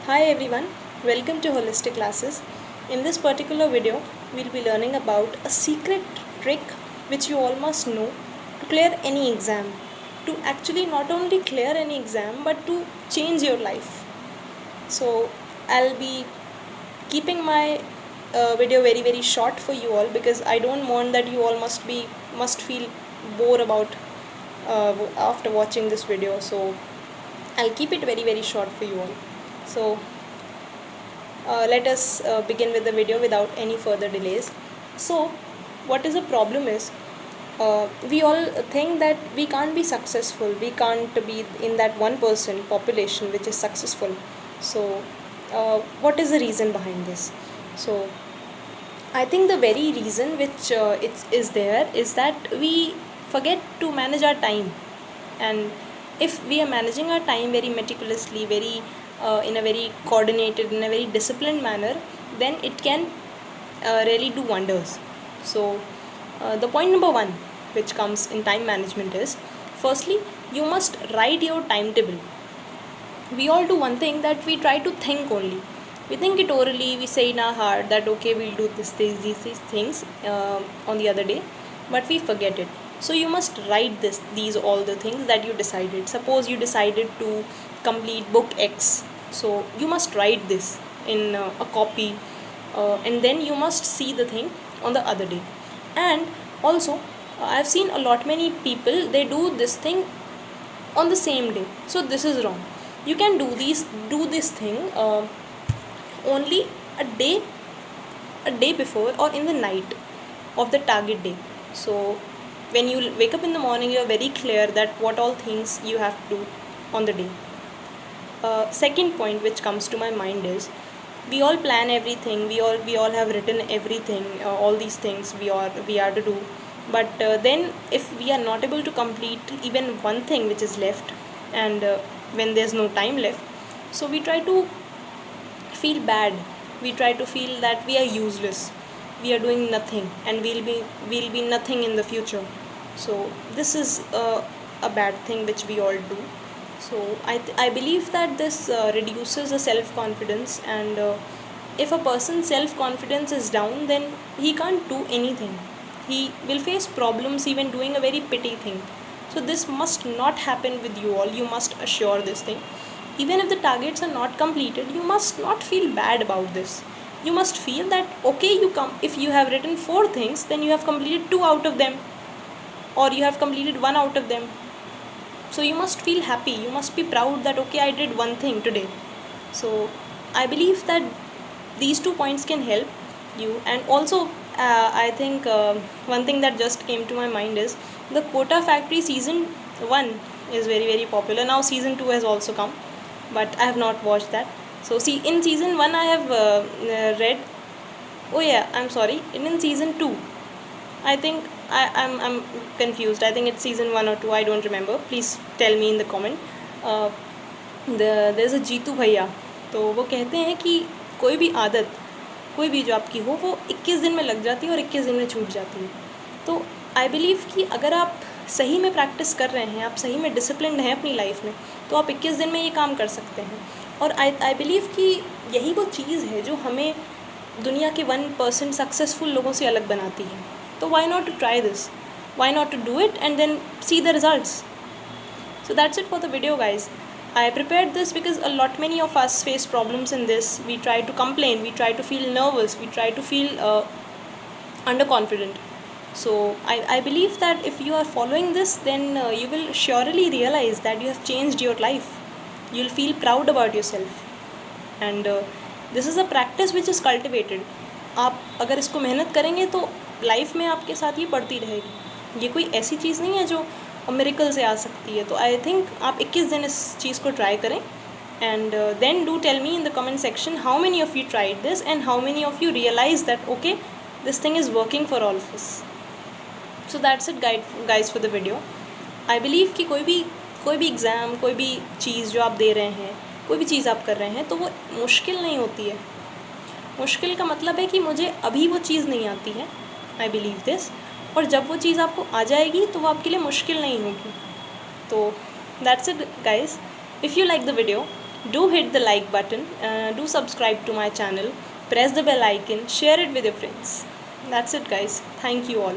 Hi everyone, welcome to Holistic Classes. In this particular video, we'll be learning about a secret trick which you all must know to clear any exam. To actually not only clear any exam but to change your life. So, I'll be keeping my video very short for you all because I don't want that you all must feel bored about after watching this video. So, I'll keep it very short for you all. So, let us begin with the video without any further delays. So, what is the problem is we all think that we can't be successful, we can't be in that 1% population which is successful. So, what is the reason behind this? So, I think the very reason which is there is that we forget to manage our time, and if we are managing our time very meticulously, very in a very coordinated, in a very disciplined manner, then it can really do wonders. So, the point number one which comes in time management is firstly, you must write your timetable. We all do one thing that we try to think only. We think it orally, we say in our heart that okay, we'll do these things on the other day, but we forget it. So you must write these all the things that you decided. Suppose you decided to complete book X, so you must write this in a copy, and then you must see the thing on the other day. And also, I've seen a lot many people, they do this thing on the same day. So this is wrong. You can do this thing only a day before or in the night of the target day. So when you wake up in the morning, you are very clear that what all things you have to do on the day. Second point which comes to my mind is we all plan everything. We all have written everything. All these things we are to do. But then if we are not able to complete even one thing which is left, and when there's no time left, so we try to feel bad. We try to feel that we are useless. We are doing nothing, and we'll be nothing in the future. So this is a bad thing which we all do. So I believe that this reduces the self confidence, and if a person's self confidence is down, then he can't do anything. He will face problems even doing a very petty thing. So this must not happen with you all. You must assure this thing. Even if the targets are not completed, you must not feel bad about this. You must feel that okay, if you have written 4 things, then you have completed 2 out of them, or you have completed 1 out of them. So you must feel happy. You must be proud that okay, I did one thing today. So I believe that these 2 points can help you. And also, I think one thing that just came to my mind is the Quota Factory season 1 is very popular. Now season 2 has also come, but I have not watched that. So see, in season 1 I have read. Oh yeah, I'm sorry. In season 2, I think I'm confused. I think it's season 1 or 2. I don't remember. Please tell me in the comment. There's a Jitu भैया, तो वो कहते हैं कि कोई भी आदत, कोई भी जो आपकी हो, वो 21 दिन में लग जाती है और 21 दिन में छूट जाती है. तो आई बिलीव कि अगर आप सही में प्रैक्टिस कर रहे हैं, आप सही में डिसिप्लिन हैं अपनी लाइफ में, तो आप 21 दिन में ये काम कर सकते हैं. और आई बिलीव कि यही वो चीज़ है जो हमें दुनिया के 1% सक्सेसफुल लोगों से अलग बनाती है. So why not to try this? Why not to do it and then see the results? So that's it for the video, guys. I prepared this because a lot many of us face problems in this. We try to complain, we try to feel nervous, we try to feel underconfident. So I believe that if you are following this, then you will surely realize that you have changed your life. You'll feel proud about yourself. And this is a practice which is cultivated. आप अगर इसको मेहनत करेंगे तो life में आपके साथ ये बढ़ती रहेगी. ये कोई ऐसी चीज़ नहीं है जो मिरेकल से आ सकती है. तो आई थिंक आप 21 दिन इस चीज़ को ट्राई करें, and then do tell me in the comment section how many of you tried this and how many of you realise that okay, this thing is working for all of us. So that's it guys for the video. I believe कि कोई भी exam, कोई भी चीज़ जो आप दे रहे हैं, कोई भी चीज़ आप कर रहे हैं, तो वो मुश्किल नहीं होती है. मुश्किल का मतलब है कि मुझे अभी वो चीज़ नहीं आती है. I believe this. और जब वो चीज़ आपको आ जाएगी तो वो आपके लिए मुश्किल नहीं होगी. तो that's it guys. If you like the video, Do hit the like button, do subscribe to my channel, press the bell icon, share it with your friends. That's it, guys. Thank you all.